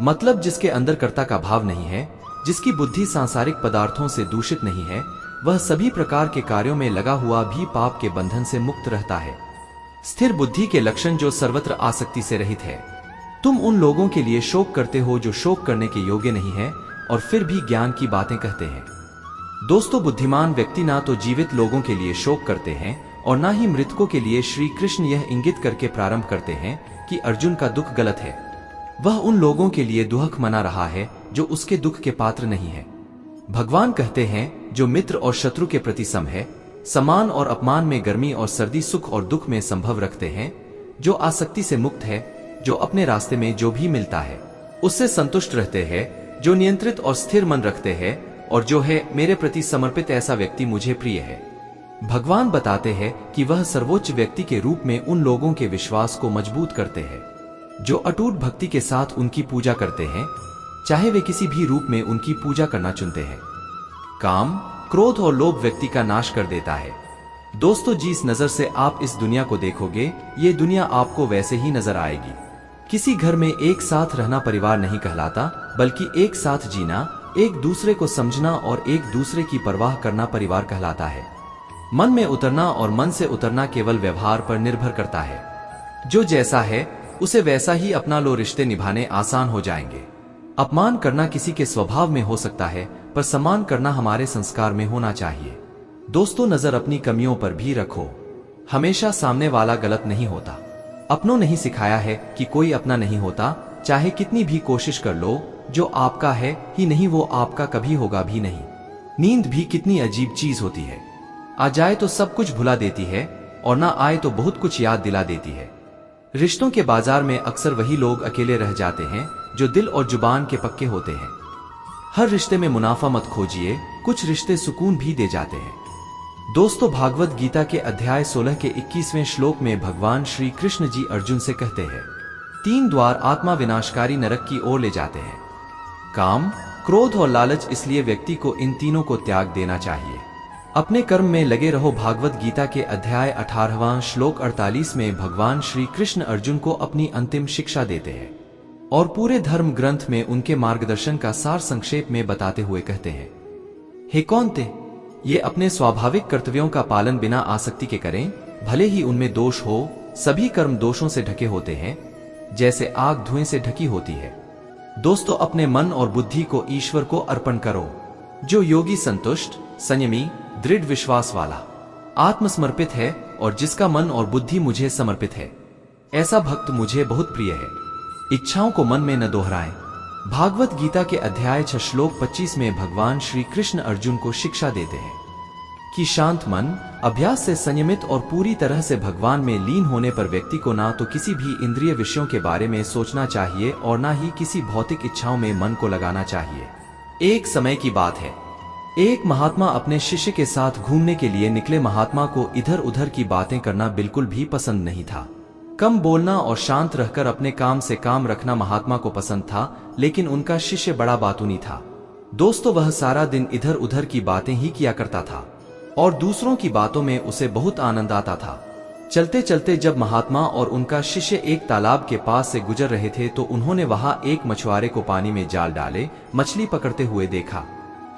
मतलब जिसके अंदर कर्ता का भाव नहीं है, जिसकी बुद्धि सांसारिक पदार्थों से दूषित नहीं है, वह सभी प्रकार के कार्यों में लगा हुआ भी पाप के बंधन से मुक्त रहता है। स्थिर बुद्धि के लक्षण जो सर्वत्र आसक्ति से रहित है। तुम उन लोगों के लिए शोक करते हो जो शोक करने के योग्य नहीं है और फिर भी ज्ञान की बातें कहते हैं। दोस्तों, बुद्धिमान व्यक्ति ना तो जीवित लोगों के लिए शोक करते हैं और ना ही मृतकों के लिए। श्री कृष्ण यह इंगित करके प्रारंभ करते हैं कि अर्जुन का दुख गलत है। वह उन लोगों के लिए दुहक मना रहा है जो उसके दुख के पात्र नहीं है। भगवान कहते हैं, जो मित्र और शत्रु के प्रति सम है, समान और अपमान में, गर्मी और सर्दी, सुख और दुख में संभव रखते हैं, जो आसक्ति से मुक्त है, जो अपने रास्ते में जो भी मिलता है उससे संतुष्ट रहते हैं, जो नियंत्रित और स्थिर मन रखते हैं और जो है मेरे प्रति समर्पित, ऐसा व्यक्ति मुझे प्रिय है। भगवान बताते हैं कि वह सर्वोच्च व्यक्ति के रूप में उन लोगों के विश्वास को मजबूत करते हैं जो अटूट भक्ति के साथ उनकी पूजा करते हैं, चाहे वे किसी भी रूप में उनकी पूजा करना चुनते हैं। काम, क्रोध और लोभ व्यक्ति का नाश कर देता है। दोस्तों, जिस नजर से आप इस दुनिया को देखोगे, ये दुनिया आपको वैसे ही नजर आएगी। किसी घर में एक साथ रहना परिवार नहीं कहलाता, बल्कि एक साथ जीना, एक दूसरे को समझना और एक दूसरे की परवाह करना परिवार कहलाता है। मन में उतरना और मन से उतरना केवल व्यवहार पर निर्भर करता है। जो जैसा है उसे वैसा ही अपना लो, रिश्ते निभाने आसान हो जाएंगे। अपमान करना किसी के स्वभाव में हो सकता है, पर सम्मान करना हमारे संस्कार में होना चाहिए। दोस्तों, नजर अपनी कमियों पर भी रखो। हमेशा सामने वाला गलत नहीं होता। अपनों ने ही सिखाया है कि कोई अपना नहीं होता, चाहे कितनी भी कोशिश कर लो। जो आपका है ही नहीं वो आपका कभी होगा भी नहीं। नींद भी कितनी अजीब चीज होती है। आ जाए तो सब कुछ भुला देती है और ना आए तो बहुत कुछ याद दिला देती है। रिश्तों के बाजार में अक्सर वही लोग अकेले रह जाते हैं जो दिल और जुबान के पक्के होते हैं। हर रिश्ते में मुनाफा मत खोजिए, कुछ रिश्ते सुकून भी दे जाते हैं। दोस्तों, भागवत गीता के अध्याय 16 के 21वें श्लोक में भगवान श्री कृष्ण जी अर्जुन से कहते हैं, 3 द्वार आत्मा विनाशकारी नरक की ओर ले जाते हैं, काम, क्रोध और लालच। इसलिए व्यक्ति को इन तीनों को त्याग देना चाहिए। अपने कर्म में लगे रहो। भागवत गीता के अध्याय 18वां श्लोक 48 में भगवान श्री कृष्ण अर्जुन को अपनी अंतिम शिक्षा देते हैं और पूरे धर्म ग्रंथ में उनके मार्गदर्शन का सार संक्षेप में बताते हुए कहते हैं, हे कौन्ते, ये अपने स्वाभाविक कर्तव्यों का पालन बिना आसक्ति के करें, भले ही उनमें दोष हो। सभी कर्म दोषों से ढके होते हैं, जैसे आग धुएं से ढकी होती है। दोस्तों, अपने मन और बुद्धि को ईश्वर को अर्पण करो। जो योगी संतुष्ट, संयमी, दृढ़ विश्वास वाला, आत्मसमर्पित है और जिसका मन और बुद्धि मुझे समर्पित है, ऐसा भक्त मुझे बहुत प्रिय है। इच्छाओं को मन में न दोहराएं। भागवत गीता के अध्याय 6 श्लोक 25 में भगवान श्री कृष्ण अर्जुन को शिक्षा देते हैं कि शांत मन, अभ्यास से संयमित और पूरी तरह से भगवान में लीन होने पर व्यक्ति को ना तो किसी भी इंद्रिय विषयों के बारे में सोचना चाहिए और ना ही किसी भौतिक इच्छाओं में मन को लगाना चाहिए। एक समय की बात है, एक महात्मा अपने शिष्य के साथ घूमने के लिए निकले। महात्मा को इधर उधर की बातें करना बिल्कुल भी पसंद नहीं था। कम बोलना और शांत रहकर अपने काम से काम रखना महात्मा को पसंद था, लेकिन उनका शिष्य बड़ा बातूनी था। दोस्तों, वह सारा दिन इधर उधर की बातें ही किया करता था और दूसरों की बातों में उसे बहुत आनंद आता था। चलते चलते जब महात्मा और उनका शिष्य एक तालाब के पास से गुजर रहे थे तो उन्होंने वहां एक मछुआरे को पानी में जाल डाले मछली पकड़ते हुए देखा।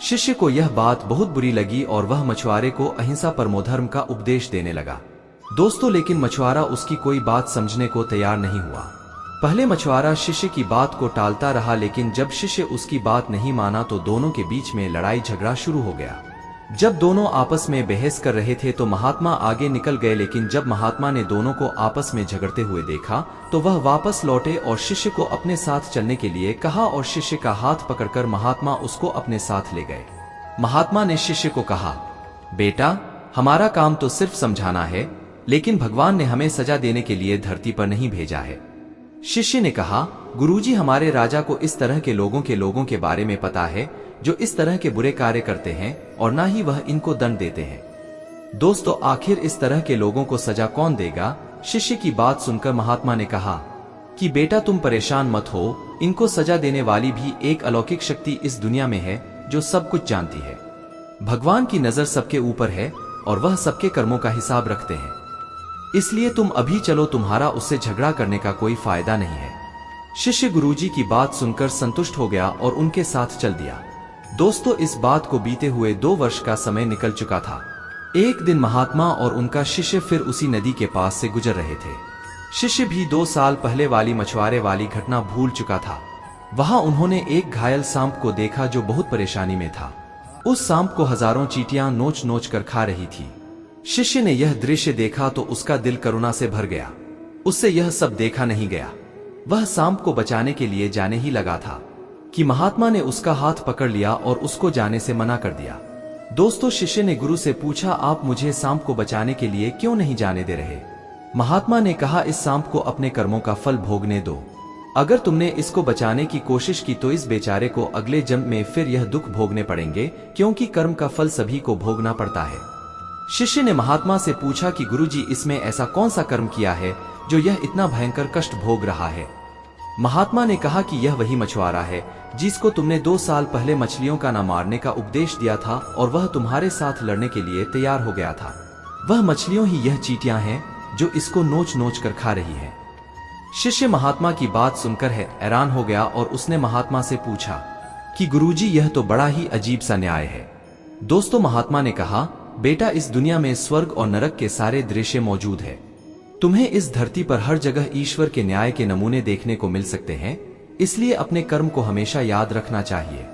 शिष्य को यह बात बहुत बुरी लगी और वह मछुआरे को अहिंसा परमोधर्म का उपदेश देने लगा। दोस्तों, लेकिन मछुआरा उसकी कोई बात समझने को तैयार नहीं हुआ। पहले मछुआरा शिष्य की बात को टालता रहा, लेकिन जब शिष्य उसकी बात नहीं माना तो दोनों के बीच में लड़ाई झगड़ा शुरू हो गया। जब दोनों आपस में बहस कर रहे थे तो महात्मा आगे निकल गए, लेकिन जब महात्मा ने दोनों को आपस में झगड़ते हुए देखा तो वह वापस लौटे और शिष्य को अपने साथ चलने के लिए कहा और शिष्य का हाथ पकड़कर महात्मा उसको अपने साथ ले गए। महात्मा ने शिष्य को कहा, बेटा, हमारा काम तो सिर्फ समझाना है, लेकिन भगवान ने हमें सजा देने के लिए धरती पर नहीं भेजा है। शिष्य ने कहा, गुरुजी, हमारे राजा को इस तरह के लोगों के बारे में पता है जो इस तरह के बुरे कार्य करते हैं और ना ही वह इनको दंड देते हैं। दोस्तों, आखिर इस तरह के लोगों को सजा कौन देगा? शिष्य की बात सुनकर महात्मा ने कहा कि बेटा, तुम परेशान मत हो, इनको सजा देने वाली भी एक अलौकिक शक्ति इस दुनिया में है जो सब कुछ जानती है। भगवान की नजर सबके ऊपर है और वह सबके कर्मों का हिसाब रखते हैं। इसलिए तुम अभी चलो, तुम्हारा उससे झगड़ा करने का कोई फायदा नहीं है। शिष्य गुरुजी की बात सुनकर संतुष्ट हो गया और उनके साथ चल दिया। दोस्तों, इस बात को बीते हुए 2 वर्ष का समय निकल चुका था। एक दिन महात्मा और उनका शिष्य फिर उसी नदी के पास से गुजर रहे थे। शिष्य भी 2 साल पहले वाली मछुआरे वाली घटना भूल चुका था। वहां उन्होंने एक घायल सांप को देखा जो बहुत परेशानी में था। उस सांप को हजारों चींटियां नोच नोच कर खा रही थी। शिष्य ने यह दृश्य देखा तो उसका दिल करुणा से भर गया। उससे यह सब देखा नहीं गया। वह सांप को बचाने के लिए जाने ही लगा था कि महात्मा ने उसका हाथ पकड़ लिया और उसको जाने से मना कर दिया। दोस्तों, शिष्य ने गुरु से पूछा, आप मुझे सांप को बचाने के लिए क्यों नहीं जाने दे रहे? महात्मा ने कहा, इस सांप को अपने कर्मों का फल भोगने दो। अगर तुमने इसको बचाने की कोशिश की तो इस बेचारे को अगले जन्म में फिर यह दुख भोगने पड़ेंगे, क्योंकि कर्म का फल सभी को भोगना पड़ता है। शिष्य ने महात्मा से पूछा कि गुरुजी, इसमें ऐसा कौन सा कर्म किया है जो यह इतना भयंकर कष्ट भोग रहा है? महात्मा ने कहा कि यह वही मछुआरा है जिसको तुमने 2 साल पहले मछलियों का न मारने का उपदेश दिया था और वह तुम्हारे साथ लड़ने के लिए तैयार हो गया था। वह मछलियों ही यह चींटियां हैं जो इसको नोच नोच कर खा रही है। शिष्य महात्मा की बात सुनकर हैरान हो गया और उसने महात्मा से पूछा कि गुरुजी यह तो बड़ा ही अजीब सा न्याय है। दोस्तों, महात्मा ने कहा, बेटा इस दुनिया में स्वर्ग और नरक के सारे दृश्य मौजूद है। तुम्हें इस धरती पर हर जगह ईश्वर के न्याय के नमूने देखने को मिल सकते हैं, इसलिए अपने कर्म को हमेशा याद रखना चाहिए।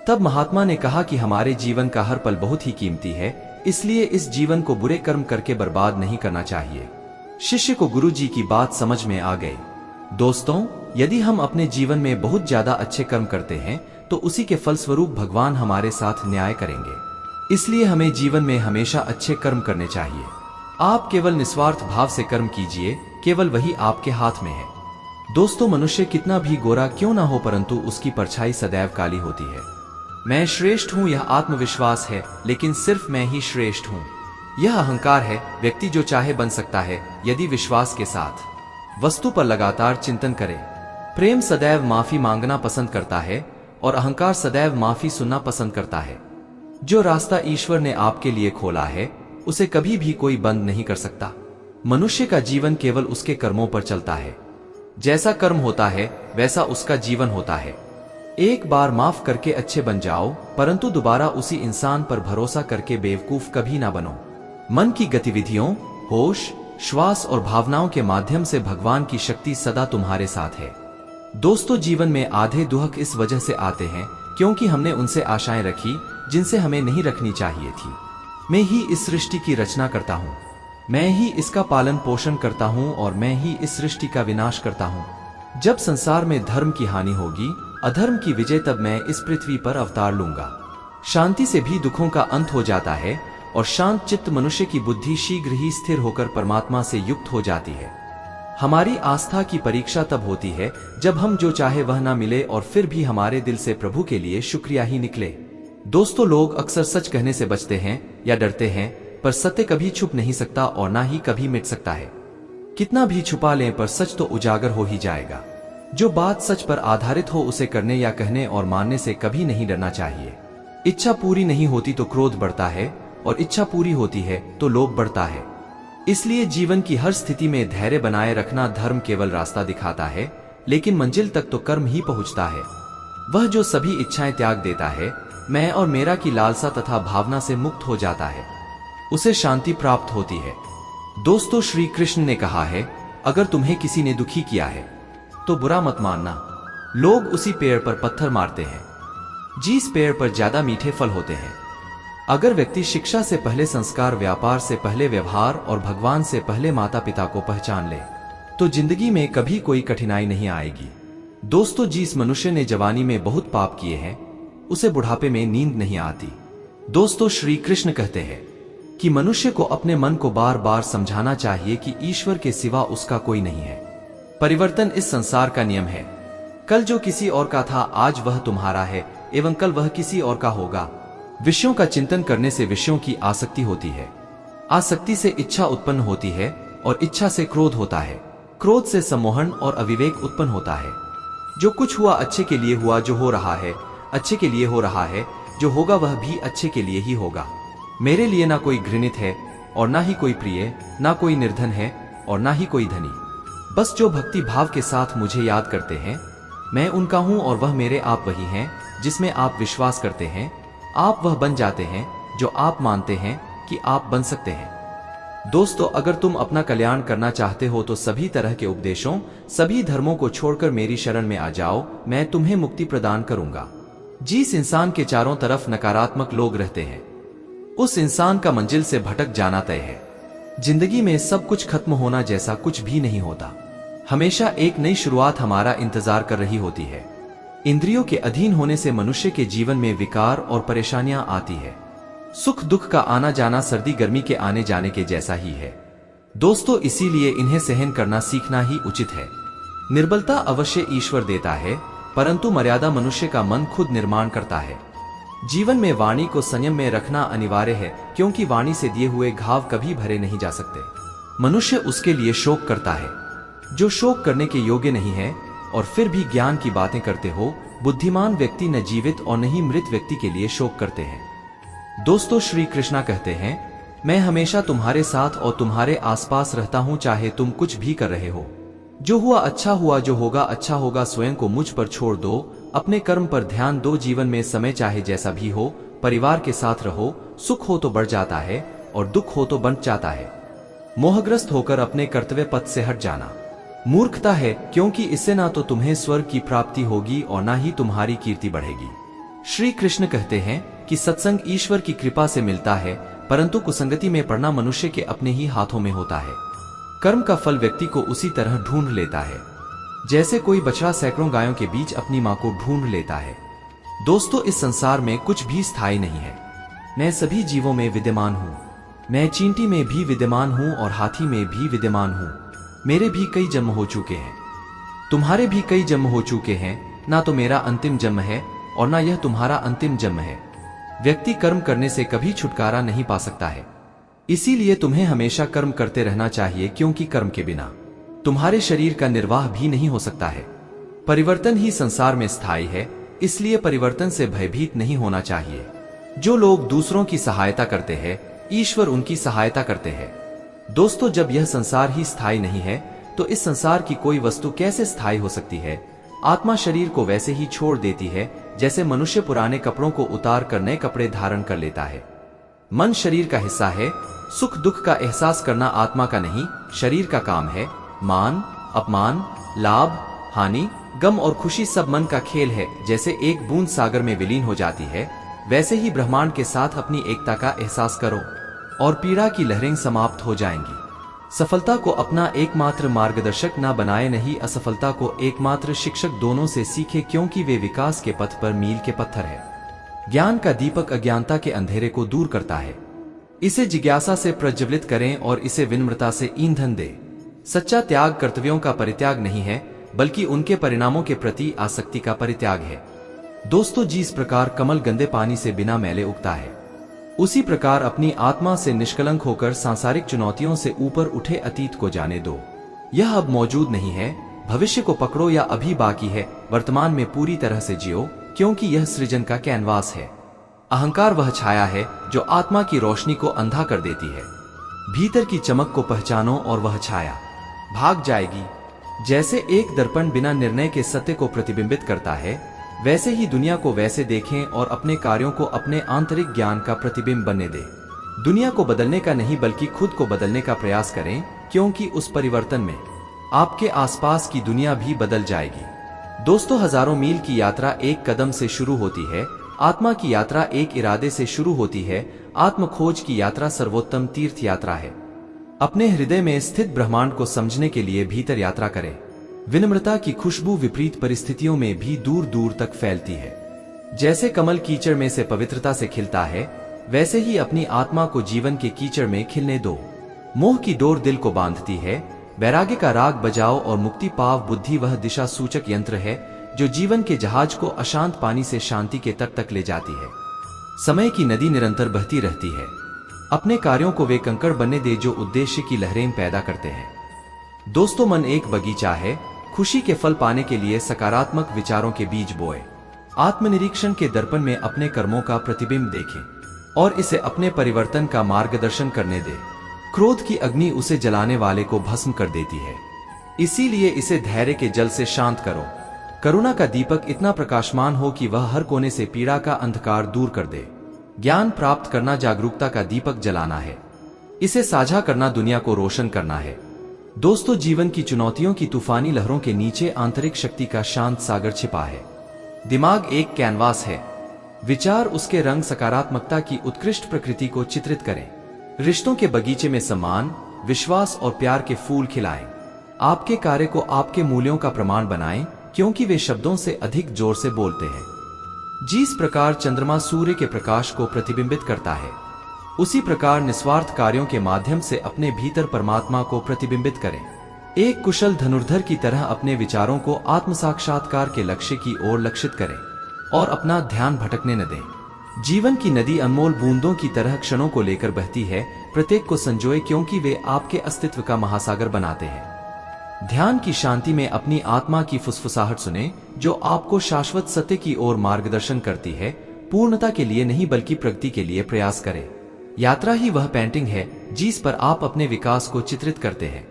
तब महात्मा ने कहा कि हमारे जीवन का हर पल बहुत ही कीमती है, इसलिए इस जीवन को बुरे कर्म करके बर्बाद नहीं करना चाहिए। शिष्य को गुरुजी की बात समझ में आ गई। दोस्तों, यदि हम अपने जीवन में बहुत ज्यादा अच्छे कर्म करते हैं तो उसी के फलस्वरूप भगवान हमारे साथ न्याय करेंगे। इसलिए हमें जीवन में हमेशा अच्छे कर्म करने चाहिए। आप केवल निस्वार्थ भाव से कर्म कीजिए, केवल वही आपके हाथ में है। दोस्तों, मनुष्य कितना भी गोरा क्यों ना हो, परंतु उसकी परछाई सदैव काली होती है। मैं श्रेष्ठ हूँ यह आत्मविश्वास है, लेकिन सिर्फ मैं ही श्रेष्ठ हूँ यह अहंकार है। व्यक्ति जो चाहे बन सकता है यदि विश्वास के साथ वस्तु पर लगातार चिंतन करे। प्रेम सदैव माफी मांगना पसंद करता है और अहंकार सदैव माफी सुनना पसंद करता है। जो रास्ता ईश्वर ने आपके लिए खोला है उसे कभी भी कोई बंद नहीं कर सकता। मनुष्य का जीवन केवल उसके कर्मों पर चलता है। जैसा कर्म होता है वैसा उसका जीवन होता है। एक बार माफ करके अच्छे बन जाओ, परंतु दोबारा उसी इंसान पर भरोसा करके बेवकूफ कभी ना बनो। मन की गतिविधियों, होश, श्वास और भावनाओं के माध्यम से भगवान की शक्ति सदा तुम्हारे साथ है। दोस्तों, जीवन में आधे दुख इस वजह से आते हैं क्योंकि हमने उनसे आशाएं रखी जिनसे हमें नहीं रखनी चाहिए थी। मैं ही इस सृष्टि की रचना करता हूँ, मैं ही इसका पालन पोषण करता हूँ और मैं ही इस सृष्टि का विनाश करता हूँ। जब संसार में धर्म की हानि होगी, अधर्म की विजय, तब मैं इस पृथ्वी पर अवतार लूंगा। शांति से भी दुखों का अंत हो जाता है और शांत चित्त मनुष्य की बुद्धि शीघ्र ही स्थिर होकर परमात्मा से युक्त हो जाती है। हमारी आस्था की परीक्षा तब होती है जब हम जो चाहे वह ना मिले और फिर भी हमारे दिल से प्रभु के लिए शुक्रिया ही निकले। दोस्तों, लोग अक्सर सच कहने से बचते हैं या डरते हैं, पर सत्य कभी छुप नहीं सकता और ना ही कभी मिट सकता है। कितना भी छुपा लें पर सच तो उजागर हो ही जाएगा। जो बात सच पर आधारित हो उसे करने या कहने और मानने से कभी नहीं डरना चाहिए। इच्छा पूरी नहीं होती तो क्रोध बढ़ता है और इच्छा पूरी होती है तो लोभ बढ़ता है। इसलिए जीवन की हर स्थिति में धैर्य बनाए रखना। धर्म केवल रास्ता दिखाता है, लेकिन मंजिल तक तो कर्म ही पहुंचता है। वह जो सभी इच्छाएं त्याग देता है, मैं और मेरा की लालसा तथा भावना से मुक्त हो जाता है, उसे शांति प्राप्त होती है। दोस्तों, श्री कृष्ण ने कहा है, अगर तुम्हें किसी ने दुखी किया है तो बुरा मत मानना। लोग उसी पेड़ पर पत्थर मारते हैं जिस पेड़ पर ज्यादा मीठे फल होते हैं। अगर व्यक्ति शिक्षा से पहले संस्कार, व्यापार से पहले व्यवहार और भगवान से पहले माता पिता को पहचान ले तो जिंदगी में कभी कोई कठिनाई नहीं आएगी। दोस्तों, जिस मनुष्य ने जवानी में बहुत पाप किए हैं उसे बुढ़ापे में नींद नहीं आती। दोस्तों, श्री कृष्ण कहते हैं कि मनुष्य को अपने मन को बार बार समझाना चाहिए कि ईश्वर के सिवा उसका कोई नहीं है। परिवर्तन इस संसार का नियम है। कल जो किसी और का था आज वह तुम्हारा है एवं कल वह किसी और का होगा। विषयों का चिंतन करने से विषयों की आसक्ति होती है, आसक्ति से इच्छा उत्पन्न होती है और इच्छा से क्रोध होता है, क्रोध से सम्मोहन और अविवेक उत्पन्न होता है। जो कुछ हुआ अच्छे के लिए हुआ, जो हो रहा है अच्छे के लिए हो रहा है, जो होगा वह भी अच्छे के लिए ही होगा। मेरे लिए ना कोई घृणित है और ना ही कोई प्रिय, ना कोई निर्धन है और ना ही कोई धनी। बस जो भक्ति भाव के साथ मुझे याद करते हैं, मैं उनका हूं और वह मेरे आप वही हैं जिसमें आप विश्वास करते हैं। आप वह बन जाते हैं जो आप मानते हैं कि आप बन सकते हैं। दोस्तों, अगर तुम अपना कल्याण करना चाहते हो तो सभी तरह के उपदेशों, सभी धर्मों को छोड़कर मेरी शरण में आ जाओ, मैं तुम्हें मुक्ति प्रदान करूंगा। जिस इंसान के चारों तरफ नकारात्मक लोग रहते हैं उस इंसान का मंजिल से भटक जाना तय है। जिंदगी में सब कुछ खत्म होना जैसा कुछ भी नहीं होता। हमेशा एक नई शुरुआत हमारा इंतजार कर रही होती है। इंद्रियों के अधीन होने से मनुष्य के जीवन में विकार और परेशानियां आती है। सुख दुख का आना जाना सर्दी गर्मी के आने जाने के जैसा ही है। दोस्तों, इसीलिए इन्हें सहन करना सीखना ही उचित है। निर्बलता अवश्य ईश्वर देता है, परंतु मर्यादा मनुष्य का मन खुद निर्माण करता है। जीवन में वाणी को संयम में रखना अनिवार्य है, क्योंकि वाणी से दिए हुए घाव कभी भरे नहीं जा सकते। मनुष्य उसके लिए शोक करता है जो शोक करने के योग्य नहीं है और फिर भी ज्ञान की बातें करते हो। बुद्धिमान व्यक्ति न जीवित और न ही मृत व्यक्ति के लिए शोक करते हैं। दोस्तों, श्री कृष्णा कहते हैं, मैं हमेशा तुम्हारे साथ और तुम्हारे आसपास रहता हूं, चाहे तुम कुछ भी कर रहे हो। जो हुआ अच्छा हुआ, जो होगा अच्छा होगा। स्वयं को मुझ पर छोड़ दो, अपने कर्म पर ध्यान दो। जीवन में समय चाहे जैसा भी हो, परिवार के साथ रहो। सुख हो तो बढ़ जाता है और दुख हो तो बंट जाता है। मोहग्रस्त होकर अपने कर्तव्य पथ से हट जाना मूर्खता है, क्योंकि इससे ना तो तुम्हें स्वर्ग की प्राप्ति होगी और ना ही तुम्हारी कीर्ति बढ़ेगी। श्री कृष्ण कहते हैं कि सत्संग ईश्वर की कृपा से मिलता है, परंतु कुसंगति में पड़ना मनुष्य के अपने ही हाथों में होता है। कर्म का फल व्यक्ति को उसी तरह ढूंढ लेता है जैसे कोई बछड़ा सैकड़ों गायों के बीच अपनी मां को ढूंढ लेता है। दोस्तों, इस संसार में कुछ भी स्थायी नहीं है। मैं सभी जीवों में विद्यमान हूँ। मैं चींटी में भी विद्यमान हूँ और हाथी में भी विद्यमान हूँ। मेरे भी कई जन्म हो चुके हैं, तुम्हारे भी कई जन्म हो चुके हैं। ना तो मेरा अंतिम जन्म है और ना यह तुम्हारा अंतिम जन्म है। व्यक्ति कर्म करने से कभी छुटकारा नहीं पा सकता है, इसीलिए तुम्हें हमेशा कर्म करते रहना चाहिए, क्योंकि कर्म के बिना तुम्हारे शरीर का निर्वाह भी नहीं हो सकता है। परिवर्तन ही संसार में स्थायी है, इसलिए परिवर्तन से भयभीत नहीं होना चाहिए। जो लोग दूसरों की सहायता करते हैं, ईश्वर उनकी सहायता करते हैं। दोस्तों, जब यह संसार ही स्थायी नहीं है तो इस संसार की कोई वस्तु कैसे स्थायी हो सकती है। आत्मा शरीर को वैसे ही छोड़ देती है जैसे मनुष्य पुराने कपड़ों को उतार कर नए कपड़े धारण कर लेता है। मन शरीर का हिस्सा है। सुख दुख का एहसास करना आत्मा का नहीं, शरीर का काम है। मान अपमान, लाभ हानि, गम और खुशी सब मन का खेल है। जैसे एक बूंद सागर में विलीन हो जाती है, वैसे ही ब्रह्मांड के साथ अपनी एकता का एहसास करो और पीड़ा की लहरें समाप्त हो जाएंगी। सफलता को अपना एकमात्र मार्गदर्शक ना बनाए, नहीं असफलता को एकमात्र शिक्षक। दोनों से सीखे, क्योंकि वे विकास के पथ पर मील के पत्थर है। ज्ञान का दीपक अज्ञानता के अंधेरे को दूर करता है। इसे जिज्ञासा से प्रज्वलित करें और इसे विनम्रता से ईंधन दे। सच्चा त्याग कर्तव्यों का परित्याग नहीं है, बल्कि उनके परिणामों के प्रति आसक्ति का परित्याग है। दोस्तों, जिस प्रकार कमल गंदे पानी से बिना मैले उगता है, उसी प्रकार अपनी आत्मा से निष्कलंक होकर सांसारिक चुनौतियों से ऊपर उठे। अतीत को जाने दो, यह अब मौजूद नहीं है। भविष्य को पकड़ो या अभी बाकी है। वर्तमान में पूरी तरह से जियो, क्योंकि यह सृजन का कैनवास है। अहंकार वह छाया है जो आत्मा की रोशनी को अंधा कर देती है। भीतर की चमक को पहचानो और वह छाया भाग जाएगी। जैसे एक दर्पण बिना निर्णय के सत्य को प्रतिबिंबित करता है, वैसे ही दुनिया को वैसे देखें और अपने कार्यों को अपने आंतरिक ज्ञान का प्रतिबिंब बनने दें। दुनिया को बदलने का नहीं, बल्कि खुद को बदलने का प्रयास करें, क्योंकि उस परिवर्तन में आपके आसपास की दुनिया भी बदल जाएगी। दोस्तों, हजारों मील की यात्रा एक कदम से शुरू होती है। आत्मा की यात्रा एक इरादे से शुरू होती है। आत्म खोज की यात्रा सर्वोत्तम तीर्थ यात्रा है। अपने हृदय में स्थित ब्रह्मांड को समझने के लिए भीतर यात्रा करें। विनम्रता की खुशबू विपरीत परिस्थितियों में भी दूर दूर तक फैलती है। जैसे कमल कीचड़ में से पवित्रता से खिलता है, वैसे ही अपनी आत्मा को जीवन के कीचड़ में खिलने दो। मोह की डोर दिल को बांधती है। वैराग्य का राग बजाओ और मुक्ति पाव। बुद्धि वह दिशा सूचक यंत्र है जो जीवन के जहाज को अशांत पानी से शांति के तट तक ले जाती है। समय की नदी निरंतर बहती रहती है। अपने कार्यों को वे कंकड़ बनने दे जो उद्देश्य की लहरें पैदा करते हैं। दोस्तों, मन एक बगीचा है। खुशी के फल पाने के लिए सकारात्मक विचारों के बीज बोए। आत्मनिरीक्षण के दर्पण में अपने कर्मों का प्रतिबिंब देखें और इसे अपने परिवर्तन का मार्गदर्शन करने दे। क्रोध की अग्नि उसे जलाने वाले को भस्म कर देती है, इसीलिए इसे धैर्य के जल से शांत करो। करुणा का दीपक इतना प्रकाशमान हो कि वह हर कोने से पीड़ा का अंधकार दूर कर दे। ज्ञान प्राप्त करना जागरूकता का दीपक जलाना है। इसे साझा करना दुनिया को रोशन करना है। दोस्तों, जीवन की चुनौतियों की तूफानी लहरों के नीचे आंतरिक शक्ति का शांत सागर छिपा है। दिमाग एक कैनवास है। विचार उसके रंग सकारात्मकता की उत्कृष्ट प्रकृति को चित्रित करें। रिश्तों के बगीचे में सम्मान, विश्वास और प्यार के फूल खिलाएं। आपके कार्य को आपके मूल्यों का प्रमाण बनाएं, क्योंकि वे शब्दों से अधिक जोर से बोलते हैं। जिस प्रकार चंद्रमा सूर्य के प्रकाश को प्रतिबिंबित करता है, उसी प्रकार निस्वार्थ कार्यों के माध्यम से अपने भीतर परमात्मा को प्रतिबिंबित करें। एक कुशल धनुर्धर की तरह अपने विचारों को आत्म साक्षात्कार के लक्ष्य की ओर लक्षित करें और अपना ध्यान भटकने न दें। जीवन की नदी अनमोल बूंदों की तरह क्षणों को लेकर बहती है। प्रत्येक को संजोए, क्योंकि वे आपके अस्तित्व का महासागर बनाते हैं। ध्यान की शांति में अपनी आत्मा की फुसफुसाहट सुने, जो आपको शाश्वत सत्य की ओर मार्गदर्शन करती है। पूर्णता के लिए नहीं, बल्कि प्रगति के लिए प्रयास करें। यात्रा ही वह पेंटिंग है जिस पर आप अपने विकास को चित्रित करते हैं।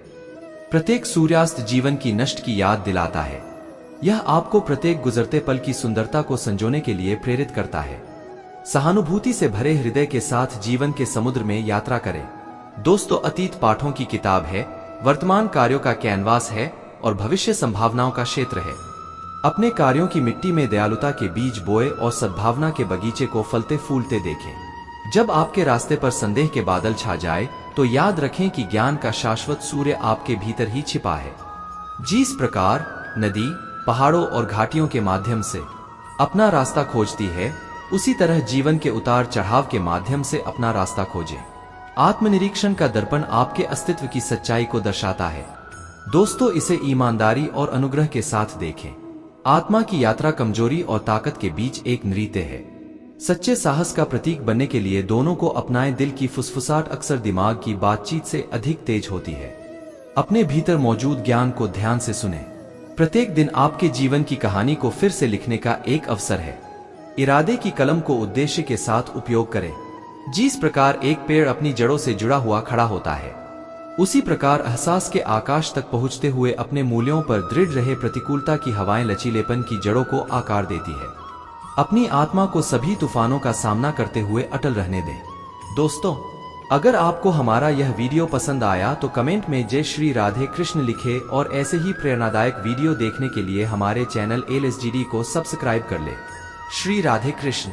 प्रत्येक सूर्यास्त जीवन की नष्ट की याद दिलाता है। यह आपको प्रत्येक गुजरते पल की सुंदरता को संजोने के लिए प्रेरित करता है। सहानुभूति से भरे हृदय के साथ जीवन के समुद्र में यात्रा करें। दोस्तों, अतीत पाठों की किताब है, वर्तमान कार्यों का कैनवास है और भविष्य संभावनाओं का क्षेत्र है। अपने कार्यों की मिट्टी में दयालुता के बीज बोए और सद्भावना के बगीचे को फलते फूलते देखें। जब आपके रास्ते पर संदेह के बादल छा जाए तो याद रखें कि ज्ञान का शाश्वत सूर्य आपके भीतर ही छिपा है। जिस प्रकार नदी पहाड़ों और घाटियों के माध्यम से अपना रास्ता खोजती है, उसी तरह जीवन के उतार चढ़ाव के माध्यम से अपना रास्ता खोजें। आत्मनिरीक्षण का दर्पण आपके अस्तित्व की सच्चाई को दर्शाता है। दोस्तों, इसे ईमानदारी और अनुग्रह के साथ देखें। आत्मा की यात्रा कमजोरी और ताकत के बीच एक नृत्य है। सच्चे साहस का प्रतीक बनने के लिए दोनों को अपनाएं। दिल की फुसफुसाहट अक्सर दिमाग की बातचीत से अधिक तेज होती है। अपने भीतर मौजूद ज्ञान को ध्यान से सुनें। प्रत्येक दिन आपके जीवन की कहानी को फिर से लिखने का एक अवसर है। इरादे की कलम को उद्देश्य के साथ उपयोग करें। जिस प्रकार एक पेड़ अपनी जड़ों से जुड़ा हुआ खड़ा होता है, उसी प्रकार एहसास के आकाश तक पहुंचते हुए अपने मूल्यों पर दृढ़ रहे। प्रतिकूलता की हवाएं लचीलेपन की जड़ों को आकार देती है। अपनी आत्मा को सभी तूफानों का सामना करते हुए अटल रहने दें। दोस्तों, अगर आपको हमारा यह वीडियो पसंद आया तो कमेंट में जय श्री राधे कृष्ण लिखें और ऐसे ही प्रेरणादायक वीडियो देखने के लिए हमारे चैनल LSGD को सब्सक्राइब कर ले। श्री राधे कृष्ण।